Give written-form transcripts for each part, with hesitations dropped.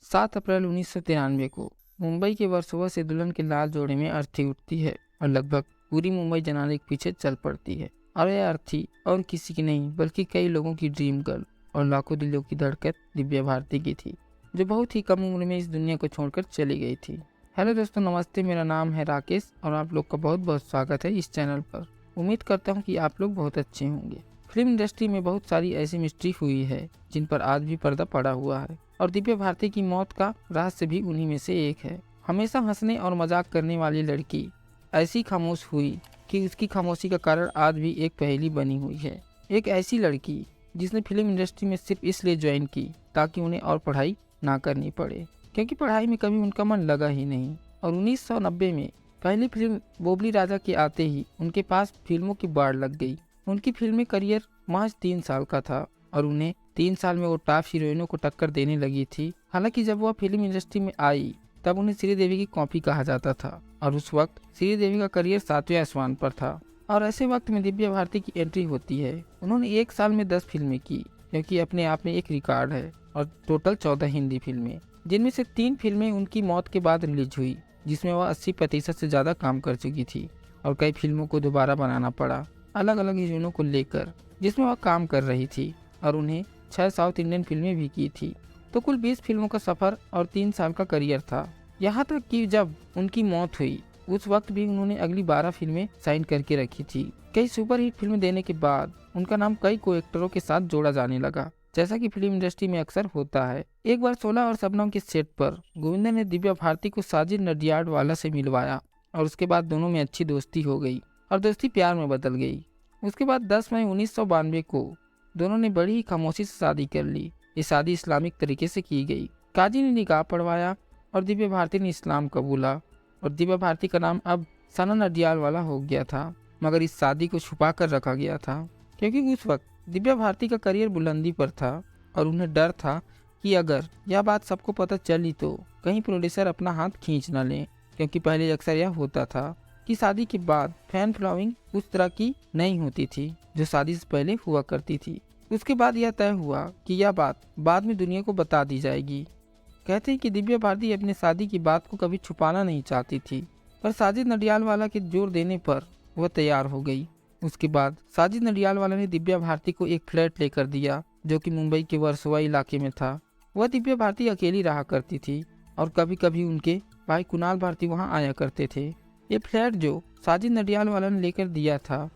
7 अप्रैल 1993 को मुंबई के वर्सोवा से दुल्हन के लाल जोड़े में अर्थी उठती है और लगभग पूरी मुंबई जनाने के पीछे चल पड़ती है। और यह अर्थी और किसी की नहीं बल्कि कई लोगों की ड्रीम गर्ल और लाखों दिलों की धड़कन दिव्या भारती की थी, जो बहुत ही कम उम्र में इस दुनिया को छोड़कर चली गई थी। हेलो दोस्तों, नमस्ते। मेरा नाम है राकेश और आप लोग का बहुत बहुत स्वागत है इस चैनल पर। उम्मीद करता हूँ कि आप लोग बहुत अच्छे होंगे। फिल्म इंडस्ट्री में बहुत सारी ऐसी मिस्ट्री हुई है जिन पर आज भी पर्दा पड़ा हुआ है और दिव्या भारती की मौत का रहस्य भी उन्हीं में से एक है। हमेशा हंसने और मजाक करने वाली लड़की ऐसी खामोश हुई कि उसकी खामोशी का कारण आज भी एक पहेली बनी हुई है। एक ऐसी लड़की जिसने फिल्म इंडस्ट्री में सिर्फ इसलिए ज्वाइन की ताकि उन्हें और पढ़ाई ना करनी पड़े, क्योंकि पढ़ाई में कभी उनका मन लगा ही नहीं। और 1990 में पहली फिल्म बोबली राजा के आते ही उनके पास फिल्मों की बाढ़ लग गई। उनकी फिल्मी करियर महज 3 साल का था और उन्हें 3 साल में वो टॉप हीरोइनों को टक्कर देने लगी थी। हालांकि जब वह फिल्म इंडस्ट्री में आई तब उन्हें श्रीदेवी की कॉपी कहा जाता था और उस वक्त श्रीदेवी का करियर 7वें आसमान पर था। और ऐसे वक्त में दिव्या भारती की एंट्री होती है। उन्होंने 1 साल में 10 फिल्में की, क्योंकि अपने आप में एक रिकॉर्ड है। और टोटल 14 हिंदी फिल्में, जिनमें से 3 फिल्में उनकी मौत के बाद रिलीज हुई, जिसमें वह 80% से ज़्यादा काम कर चुकी थी। और कई फिल्मों को दोबारा बनाना पड़ा अलग अलग हीरोइनों को लेकर जिसमें वह काम कर रही थी। और उन्हें 6 साउथ इंडियन फिल्में भी की थी। तो कुल 20 फिल्मों का सफ़र और 3 साल का करियर था। यहाँ तक कि जब उनकी मौत हुई उस वक्त भी उन्होंने अगली 12 फिल्में साइन करके रखी थी। कई सुपरहिट फिल्में देने के बाद उनका नाम कई को एक्टरों के साथ जोड़ा जाने लगा, जैसा कि फिल्म इंडस्ट्री में अक्सर होता है। एक बार 16 और शबनम के सेट पर गोविंदा ने दिव्या भारती को साजिद नडियाडवाला से मिलवाया और उसके बाद दोनों में अच्छी दोस्ती हो गई और दोस्ती प्यार में बदल गई। उसके बाद 10 मई 1992 को दोनों ने बड़ी ही खामोशी से शादी कर ली। ये शादी इस्लामिक तरीके से की गई। काजी ने निकाह पढ़वाया और दिव्या भारती ने इस्लाम कबूला और दिव्या भारती का नाम अब सना नडियाडवाला हो गया था। मगर इस शादी को छुपा कर रखा गया था, क्योंकि उस वक्त दिव्या भारती का करियर बुलंदी पर था और उन्हें डर था कि अगर यह बात सबको पता चली तो कहीं प्रोड्यूसर अपना हाथ खींच न लें, क्योंकि पहले अक्सर यह होता था कि शादी के बाद फैन फॉलोइंग उस तरह की नहीं होती थी जो शादी से पहले हुआ करती थी। उसके बाद यह तय हुआ कि यह बात बाद में दुनिया को बता दी जाएगी। कहते हैं कि दिव्या भारती अपने शादी की बात को कभी छुपाना नहीं चाहती थी, पर साजिद नडियाडवाला के जोर देने पर वह तैयार हो गई। उसके बाद साजिद नडियाडवाला ने दिव्या भारती को एक फ्लैट लेकर दिया जो कि मुंबई के वर्सोवा इलाके में था। वह दिव्या भारती अकेली रहा करती थी और कभी कभी उनके भाई कुणाल भारती वहां आया करते थे। ये फ्लैट जो साजिद नडियाडवाला ने लेकर दिया था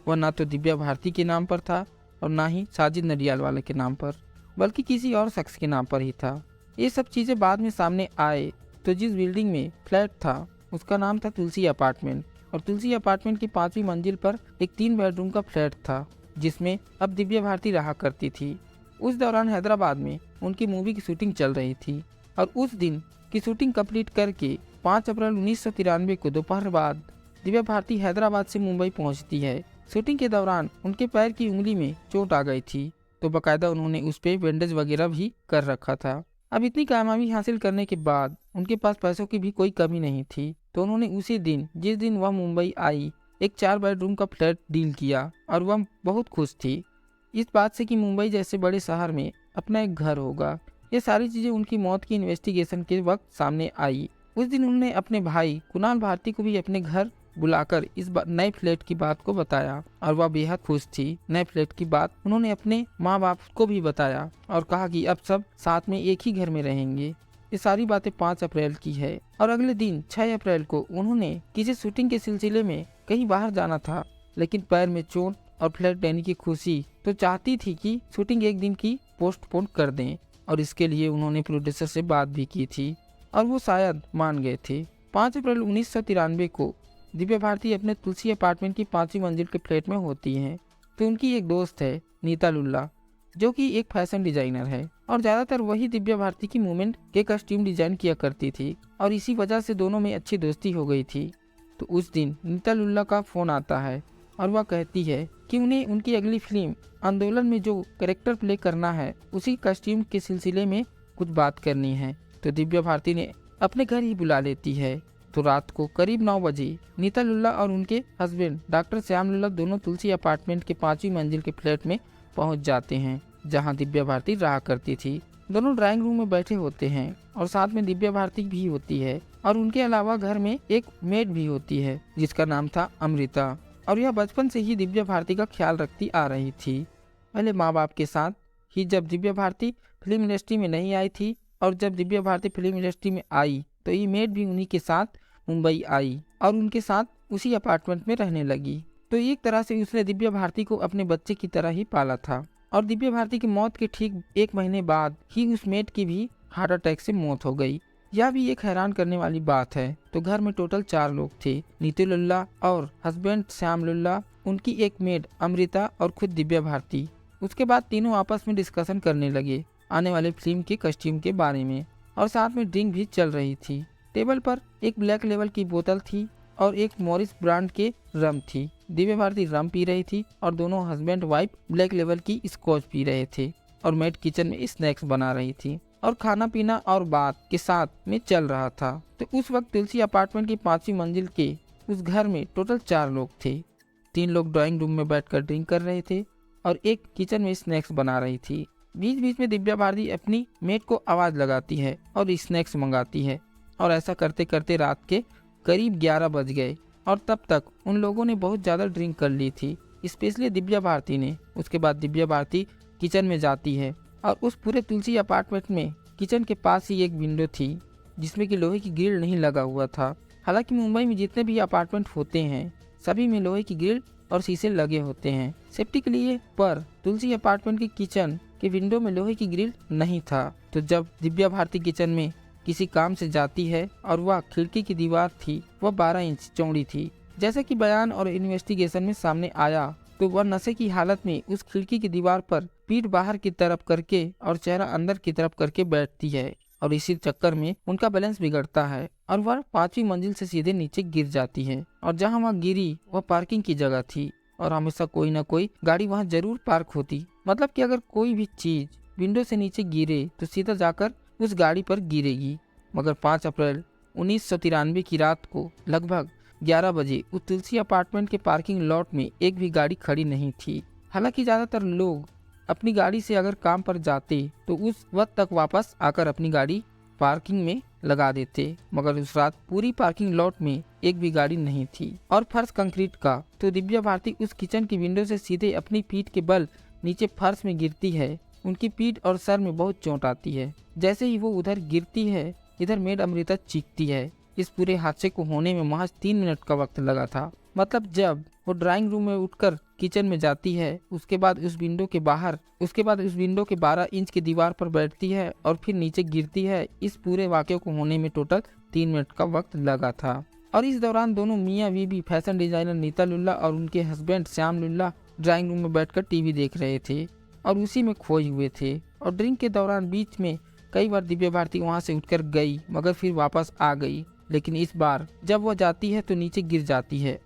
वह ना तो दिव्या भारती के नाम पर था और ना ही साजिद नडियाडवाला के नाम पर, बल्कि किसी और शख्स के नाम पर ही था। ये सब चीज़ें बाद में सामने आए तो जिस बिल्डिंग में फ्लैट था उसका नाम था तुलसी अपार्टमेंट और तुलसी अपार्टमेंट की 5वीं मंजिल पर एक 3 बेडरूम का फ्लैट था जिसमें अब दिव्या भारती रहा करती थी। उस दौरान हैदराबाद में उनकी मूवी की शूटिंग चल रही थी और उस दिन की शूटिंग कंप्लीट करके 5 अप्रैल 1993 को दोपहर बाद दिव्या भारती हैदराबाद से मुंबई पहुंचती है। शूटिंग के दौरान उनके पैर की उंगली में चोट आ गई थी, तो बाकायदा उन्होंने उस पर बैंडेज वगैरह भी कर रखा था। अब इतनी कामयाबी हासिल करने के बाद उनके पास पैसों की भी कोई कमी नहीं थी, तो उन्होंने उसी दिन जिस दिन वह मुंबई आई एक 4 बेडरूम का फ्लैट डील किया और वह बहुत खुश थी इस बात से कि मुंबई जैसे बड़े शहर में अपना एक घर होगा। ये सारी चीज़ें उनकी मौत की इन्वेस्टिगेशन के वक्त सामने आई। उस दिन उन्होंने अपने भाई कुणाल भारती को भी अपने घर बुलाकर इस नए फ्लैट की बात को बताया और वह बेहद खुश थी। नए फ्लैट की बात उन्होंने अपने माँ बाप को भी बताया और कहा कि अब सब साथ में एक ही घर में रहेंगे। ये सारी बातें 5 अप्रैल की है और अगले दिन 6 अप्रैल को उन्होंने किसी शूटिंग के सिलसिले में कहीं बाहर जाना था, लेकिन पैर में चोट और फ्लैट लेने की खुशी तो चाहती थी कि शूटिंग एक दिन की पोस्टपोन कर दें और इसके लिए उन्होंने प्रोड्यूसर से बात भी की थी और वो शायद मान गए थे। 5 अप्रैल 1993 को दिव्या भारती अपने तुलसी अपार्टमेंट की 5वीं मंजिल के फ्लैट में होती हैं, तो उनकी एक दोस्त है नीता लुल्ला, जो कि एक फैशन डिजाइनर है और ज़्यादातर वही दिव्या भारती की मूवमेंट के कस्ट्यूम डिजाइन किया करती थी और इसी वजह से दोनों में अच्छी दोस्ती हो गई थी। तो उस दिन नीता लुल्ला का फ़ोन आता है और वह कहती है कि उन्हें उनकी अगली फिल्म आंदोलन में जो कैरेक्टर प्ले करना है उसी कस्ट्यूम के सिलसिले में कुछ बात करनी है। तो दिव्या भारती ने अपने घर ही बुला लेती है। तो रात को करीब 9 बजे नीता लुल्ला और उनके हस्बैंड डॉक्टर श्याम लुल्ला दोनों तुलसी अपार्टमेंट के 5वीं मंजिल के फ्लैट में पहुंच जाते हैं, जहां दिव्या भारती रहा करती थी। दोनों ड्राइंग रूम में बैठे होते हैं और साथ में दिव्या भारती भी होती है और उनके अलावा घर में एक मेड भी होती है जिसका नाम था अमृता। और यह बचपन से ही दिव्या भारती का ख्याल रखती आ रही थी, पहले माँ बाप के साथ ही जब दिव्या भारती फिल्म इंडस्ट्री में नहीं आई थी, और जब दिव्या भारती फिल्म इंडस्ट्री में आई तो ये मेड भी उन्हीं के साथ मुंबई आई और उनके साथ उसी अपार्टमेंट में रहने लगी। तो एक तरह से उसने दिव्या भारती को अपने बच्चे की तरह ही पाला था। और दिव्या भारती की मौत के ठीक 1 महीने बाद ही उस मेड की भी हार्ट अटैक से मौत हो गई। यह भी एक हैरान करने वाली बात है। तो घर में टोटल 4 लोग थे, नीतू लुल्ला और हस्बैंड श्याम लुल्ला, उनकी एक मेड अमृता और खुद दिव्या भारती। उसके बाद तीनों आपस में डिस्कशन करने लगे आने वाले फिल्म के कस्ट्यूम के बारे में और साथ में ड्रिंक भी चल रही थी। टेबल पर एक ब्लैक लेवल की बोतल थी और एक मॉरिस ब्रांड के रम थी। दिव्या भारती रम पी रही थी और दोनों हस्बैंड वाइफ ब्लैक लेवल की स्कॉच पी रहे थे और मेड किचन में स्नैक्स बना रही थी और खाना पीना और बात के साथ में चल रहा था। तो उस वक्त तुलसी अपार्टमेंट की 5वीं मंजिल के उस घर में टोटल 4 लोग थे। 3 लोग ड्राइंग रूम में बैठकर ड्रिंक कर रहे थे और एक किचन में स्नैक्स बना रही थी। बीच बीच में दिव्या भारती अपनी मेड को आवाज लगाती है और स्नैक्स मंगाती है और ऐसा करते करते रात के करीब 11 बज गए और तब तक उन लोगों ने बहुत ज़्यादा ड्रिंक कर ली थी, स्पेशली दिव्या भारती ने। उसके बाद दिव्या भारती किचन में जाती है और उस पूरे तुलसी अपार्टमेंट में किचन के पास ही एक विंडो थी जिसमें कि लोहे की ग्रिल नहीं लगा हुआ था। हालांकि मुंबई में जितने भी अपार्टमेंट होते हैं सभी में लोहे की ग्रिल और शीशे लगे होते हैं सेफ्टी के लिए, पर तुलसी अपार्टमेंट की किचन के विंडो में लोहे की ग्रिल नहीं था। तो जब दिव्या भारती किचन में किसी काम से जाती है और वह खिड़की की दीवार थी वह 12 इंच चौड़ी थी। जैसे कि बयान और इन्वेस्टिगेशन में सामने आया तो वह नशे की हालत में उस खिड़की की दीवार पर पीठ बाहर की तरफ करके और चेहरा अंदर की तरफ करके बैठती है और इसी चक्कर में उनका बैलेंस बिगड़ता है और वह 5वीं मंजिल से सीधे नीचे गिर जाती है। और जहां वह गिरी वह पार्किंग की जगह थी और हमेशा कोई ना कोई गाड़ी वहां जरूर पार्क होती। मतलब कि अगर कोई भी चीज विंडो से नीचे गिरे तो सीधा जाकर उस गाड़ी पर गिरेगी। मगर 5 अप्रैल 1993 की रात को लगभग 11 बजे उस तुलसी अपार्टमेंट के पार्किंग लॉट में एक भी गाड़ी खड़ी नहीं थी। हालांकि ज्यादातर लोग अपनी गाड़ी से अगर काम पर जाते तो उस वक्त तक वापस आकर अपनी गाड़ी पार्किंग में लगा देते, मगर उस रात पूरी पार्किंग लॉट में एक भी गाड़ी नहीं थी और फर्श कंक्रीट का। तो दिव्या भारती उस किचन की विंडो से सीधे अपनी पीठ के बल नीचे फर्श में गिरती है। उनकी पीठ और सर में बहुत चोट आती है। जैसे ही वो उधर गिरती है इधर मेड अमृता चीखती है। इस पूरे हादसे को होने में महज 3 मिनट का वक्त लगा था। मतलब जब वो ड्राइंग रूम में उठकर किचन में जाती है उसके बाद उस विंडो के 12 इंच की दीवार पर बैठती है और फिर नीचे गिरती है। इस पूरे वाक़ये को होने में टोटल 3 मिनट का वक्त लगा था। और इस दौरान दोनों मियाँ बीवी फैशन डिजाइनर नीता लुल्ला और उनके husband Shyam Lulla drawing room में बैठकर टीवी देख रहे थे और उसी में खोए हुए थे। और ड्रिंक के दौरान बीच में कई बार दिव्या भारती वहां से उठकर गई मगर फिर वापस आ गई, लेकिन इस बार जब वह जाती है तो नीचे गिर जाती है।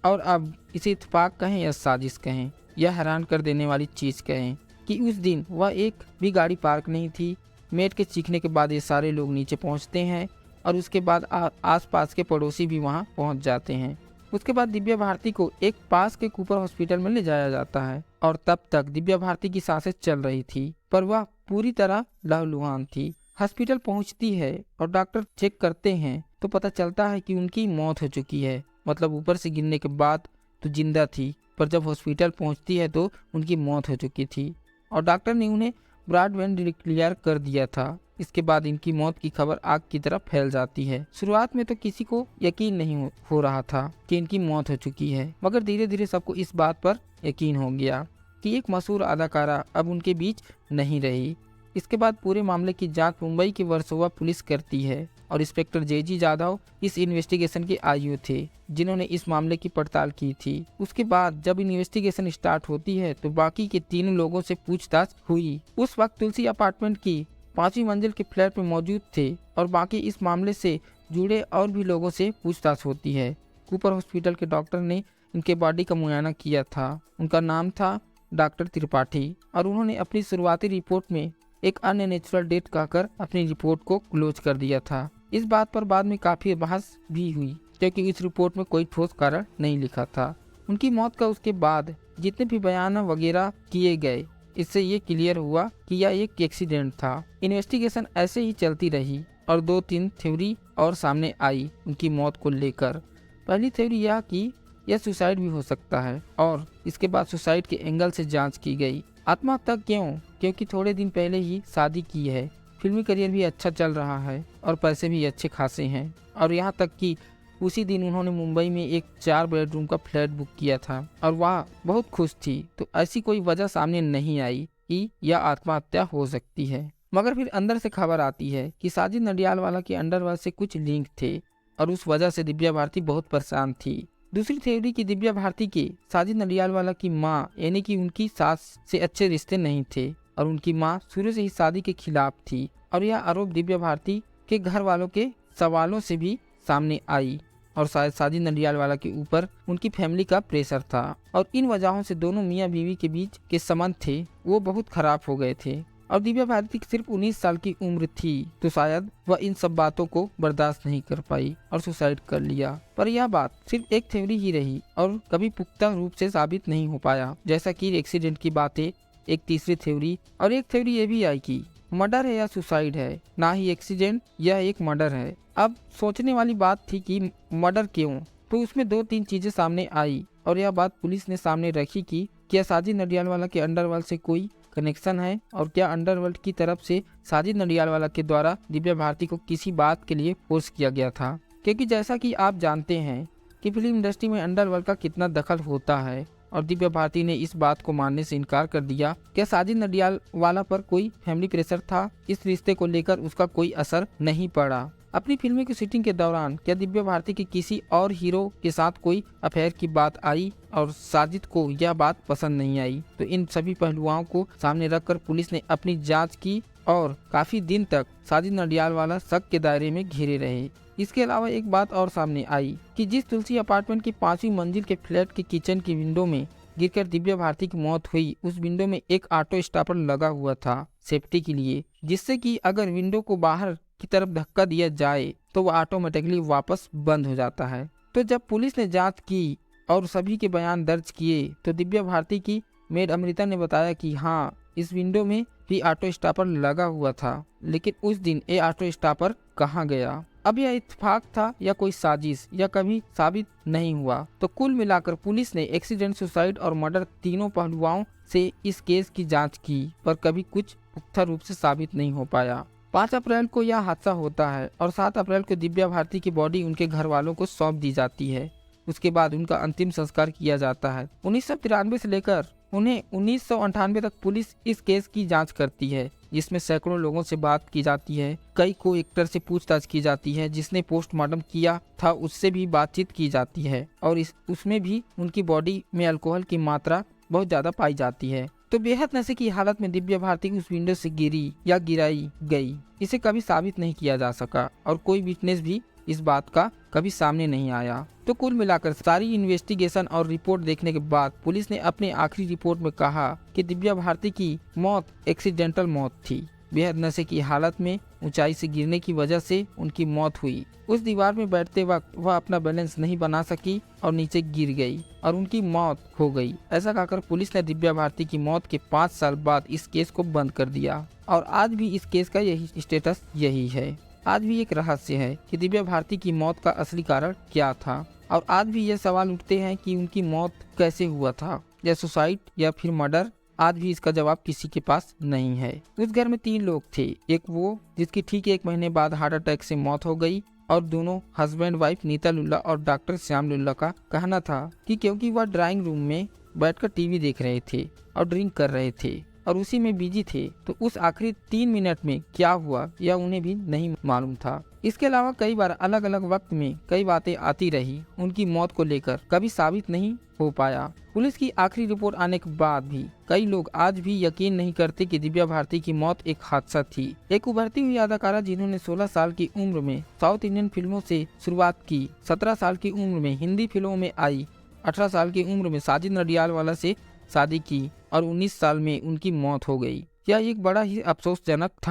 और अब इसे इत्तेफाक कहें या साजिश कहें या हैरान कर देने वाली चीज कहें कि उस दिन वह एक भी गाड़ी पार्क नहीं थी। मेड के चीखने के बाद ये सारे लोग नीचे पहुंचते हैं और उसके बाद आसपास के पड़ोसी भी वहां पहुंच जाते हैं। उसके बाद दिव्या भारती को एक पास के कूपर हॉस्पिटल में ले जाया जाता है और तब तक दिव्या भारती की सांसें चल रही थी पर वह पूरी तरह लहूलुहान थी। हॉस्पिटल पहुंचती है और डॉक्टर चेक करते हैं तो पता चलता है कि उनकी मौत हो चुकी है। मतलब ऊपर से गिरने के बाद तो जिंदा थी पर जब हॉस्पिटल पहुंचती है तो उनकी मौत हो चुकी थी और डॉक्टर ने उन्हें ब्रॉडबैंड डिक्लेयर कर दिया था। इसके बाद इनकी मौत की खबर आग की तरह फैल जाती है। शुरुआत में तो किसी को यकीन नहीं हो रहा था कि इनकी मौत हो चुकी है, मगर धीरे धीरे सबको इस बात पर यकीन हो गया कि एक मशहूर अदाकारा अब उनके बीच नहीं रही। इसके बाद पूरे मामले की जांच मुंबई की वर्सोवा पुलिस करती है और इंस्पेक्टर जेजी जाधव इस इन्वेस्टिगेशन के आईओ थे जिन्होंने इस मामले की पड़ताल की थी। उसके बाद जब इन्वेस्टिगेशन स्टार्ट होती है तो बाकी के 3 लोगों से पूछताछ हुई। उस वक्त तुलसी अपार्टमेंट की 5वीं मंजिल के फ्लैट में मौजूद थे और बाकी इस मामले से जुड़े और भी लोगों से पूछताछ होती है। कूपर हॉस्पिटल के डॉक्टर ने इनके बॉडी का मुआयना किया था। उनका नाम था डॉक्टर त्रिपाठी और उन्होंने अपनी शुरुआती रिपोर्ट में एक अन्य नेचुरल डेथ कहकर अपनी रिपोर्ट को क्लोज कर दिया था। इस बात पर बाद में काफी बहस भी हुई क्योंकि इस रिपोर्ट में कोई ठोस कारण नहीं लिखा था। उनकी मौत का उसके बाद जितने भी बयान वगैरह किए गए इससे ये क्लियर हुआ कि यह एक एक्सीडेंट था। इन्वेस्टिगेशन ऐसे ही चलती रही और 2-3 थ्योरी और सामने आई उनकी मौत को लेकर। पहली थ्योरी यह कि यह सुसाइड भी हो सकता है और इसके बाद सुसाइड के एंगल से जांच की गई। आत्महत्या क्यों? क्योंकि थोड़े दिन पहले ही शादी की है, फिल्मी करियर भी अच्छा चल रहा है और पैसे भी अच्छे खासे हैं, और यहाँ तक कि उसी दिन उन्होंने मुंबई में एक 4 बेडरूम का फ्लैट बुक किया था और वह बहुत खुश थी। तो ऐसी कोई वजह सामने नहीं आई कि यह आत्महत्या हो सकती है। मगर फिर अंदर से खबर आती है कि साजिद नडियालवाला के अंडरवर्ल्ड से कुछ लिंक थे और उस वजह से दिव्या भारती बहुत परेशान थी। दूसरी थ्योरी की दिव्या भारती के साजिद नडियालवाला की मां यानी कि उनकी सास से अच्छे रिश्ते नहीं थे और उनकी मां शुरू से ही शादी के खिलाफ थी, और यह आरोप दिव्या भारती के घर वालों के सवालों से भी सामने आई और शायद साजिद नडियालवाला के ऊपर उनकी फैमिली का प्रेशर था और इन वजहों से दोनों मियां बीवी के बीच के संबंध थे वो बहुत खराब हो गए थे। और दिव्या भारती सिर्फ 19 साल की उम्र थी, तो शायद वह इन सब बातों को बर्दाश्त नहीं कर पाई और सुसाइड कर लिया। पर यह बात सिर्फ एक थ्योरी ही रही और कभी पुख्ता रूप से साबित नहीं हो पाया, जैसा कि एक्सीडेंट की बातें एक तीसरी थ्योरी। और एक थ्योरी ये भी आई कि मर्डर है या सुसाइड है, ना ही एक्सीडेंट, यह एक मर्डर है। अब सोचने वाली बात थी कि मर्डर क्यों, तो उसमें 2-3 चीजें सामने आई और यह बात पुलिस ने सामने रखी कि क्या साजिद नडियालवाला के अंडरवर्ल्ड से कोई कनेक्शन है और क्या अंडरवर्ल्ड की तरफ से साजिद नडियालवाला के द्वारा दिव्या भारती को किसी बात के लिए फोर्स किया गया था। क्योंकि जैसा कि आप जानते हैं कि फिल्म इंडस्ट्री में अंडरवर्ल्ड का कितना दखल होता है और दिव्या भारती ने इस बात को मानने से इनकार कर दिया। क्या साजिद नडियालवाला पर कोई फैमिली प्रेशर था? इस रिश्ते को लेकर उसका कोई असर नहीं पड़ा। अपनी फिल्म की शूटिंग के दौरान क्या दिव्या भारती के किसी और हीरो के साथ कोई अफेयर की बात आई और साजिद को यह बात पसंद नहीं आई? तो इन सभी पहलुओं को सामने रखकर पुलिस ने अपनी जांच की और काफी दिन तक साजिद नडियालवाला शक के दायरे में घिरे रहे। इसके अलावा एक बात और सामने आई कि जिस तुलसी अपार्टमेंट की 5वीं मंजिल के फ्लैट के किचन की विंडो में गिरकर दिव्या भारती की मौत हुई, उस विंडो में एक ऑटो स्टॉपर लगा हुआ था सेफ्टी के लिए, जिससे कि अगर विंडो को बाहर की तरफ धक्का दिया जाए तो वह ऑटोमेटिकली वापस बंद हो जाता है। तो जब पुलिस ने जांच की और सभी के बयान दर्ज किए तो दिव्या भारती की मेड अमृता ने बताया कि हाँ, इस विंडो में भी ऑटो स्टॉपर लगा हुआ था, लेकिन उस दिन ये ऑटो स्टॉपर कहाँ गया? अब यह इत्तेफाक था या कोई साजिश, या कभी साबित नहीं हुआ। तो कुल मिलाकर पुलिस ने एक्सीडेंट, सुसाइड और मर्डर तीनों पहलुओं से इस केस की जांच की, पर कभी कुछ पुख्ता रूप से साबित नहीं हो पाया। 5 अप्रैल को यह हादसा होता है और 7 अप्रैल को दिव्या भारती की बॉडी उनके घर वालों को सौंप दी जाती है। उसके बाद उनका अंतिम संस्कार किया जाता है। 1993 से लेकर 1998 तक पुलिस इस केस की जांच करती है, जिसमें सैकड़ों लोगों से बात की जाती है, कई को एक्टर से पूछताछ की जाती है, जिसने पोस्टमार्टम किया था उससे भी बातचीत की जाती है और उसमें भी उनकी बॉडी में अल्कोहल की मात्रा बहुत ज्यादा पाई जाती है। तो बेहद नशे की हालत में दिव्या भारती उस विंडो से गिरी या गिराई गई, इसे कभी साबित नहीं किया जा सका और कोई विटनेस भी इस बात का कभी सामने नहीं आया। तो कुल मिलाकर सारी इन्वेस्टिगेशन और रिपोर्ट देखने के बाद पुलिस ने अपने आखिरी रिपोर्ट में कहा कि दिव्या भारती की मौत एक्सीडेंटल मौत थी। बेहद नशे की हालत में ऊंचाई से गिरने की वजह से उनकी मौत हुई। उस दीवार में बैठते वक्त वह अपना बैलेंस नहीं बना सकी और नीचे गिर गई और उनकी मौत हो गई। ऐसा कहकर पुलिस ने दिव्या भारती की मौत के 5 साल बाद इस केस को बंद कर दिया और आज भी इस केस का यही स्टेटस यही है। आज भी एक रहस्य है कि दिव्या भारती की मौत का असली कारण क्या था और आज भी ये सवाल उठते हैं कि उनकी मौत कैसे हुआ था, या सुसाइड या फिर मर्डर। आज भी इसका जवाब किसी के पास नहीं है। उस घर में 3 लोग थे, एक वो जिसकी ठीक 1 महीने बाद हार्ट अटैक से मौत हो गई और दोनों हस्बैंड वाइफ नीता लुल्ला और डॉक्टर श्याम लुल्ला का कहना था कि क्योंकि वह ड्राइंग रूम में बैठकर टीवी देख रहे थे और ड्रिंक कर रहे थे और उसी में बिजी थे, तो उस आखिरी 3 मिनट में क्या हुआ यह उन्हें भी नहीं मालूम था। इसके अलावा कई बार अलग अलग वक्त में कई बातें आती रही उनकी मौत को लेकर, कभी साबित नहीं हो पाया। पुलिस की आखिरी रिपोर्ट आने के बाद भी कई लोग आज भी यकीन नहीं करते कि दिव्या भारती की मौत एक हादसा थी। एक उभरती हुई अदाकारा जिन्होंने 16 साल की उम्र में साउथ इंडियन फिल्मों से शुरुआत की, 17 साल की उम्र में हिंदी फिल्मों में आई, 18 साल की उम्र में साजिद नडियालवाला से शादी की और 19 साल में उनकी मौत हो गई। यह एक बड़ा ही अफसोसजनक था।